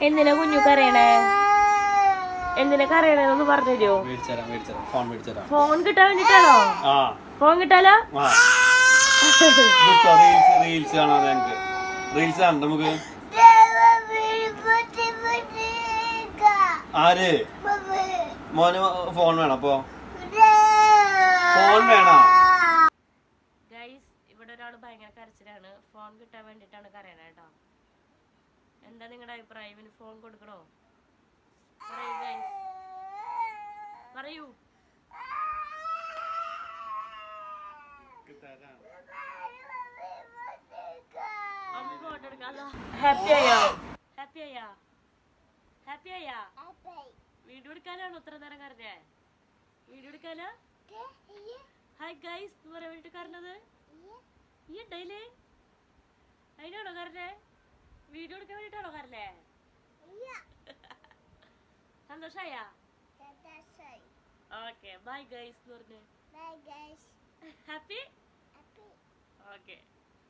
എന്തിനാ കുഞ്ഞു കരയണേ? എന്തിനാ കരയണേന്ന് പറഞ്ഞു തരുമോ? ഫോൺ കിട്ടാൻ വേണ്ടിട്ടാണോ? ഫോൺ കിട്ടാലോ? റീൽസ് കാണാൻ റീൽസ് കാണണ്ട നമുക്ക്. ആര് മോന് ഫോൺ വേണം? അപ്പൊ ഫോൺ വേണം. ഗൈസ്, ഇവിടെ ഒരാള് ഭയങ്കര കരച്ചിലാണ്. ഫോൺ കിട്ടാൻ വേണ്ടിട്ടാണ് കരയണ കേട്ടോ. എന്താ നിങ്ങളുടെ അഭിപ്രായം? ഇവന് ഫോൺ കൊടുക്കണോ? പറയൂ ഗൈസ്, പറയൂ. ഹാപ്പി ആയോ? ഹാപ്പി ആയാ? ഹാപ്പി ആയാ? വീഡിയോ എടുക്കാനാണോ ഇത്ര നേരം കരഞ്ഞേ? വീഡിയോ എടുക്കാനാ? ഹായ് ഗൈസ് എന്ന് പറയാൻ വേണ്ടിട്ട് കരഞ്ഞത്? ഈ ഉണ്ടല്ലേ? അതിനാണോ കരഞ്ഞേ? വീഡിയോ എടുക്കാൻ വേണ്ടിട്ടാണോ കരഞ്ഞേ? സന്തോഷായാ? ഓക്കെ, ബൈ ഗൈസ് എന്ന് പറഞ്ഞേ. ഹാപ്പി? ഓക്കെ.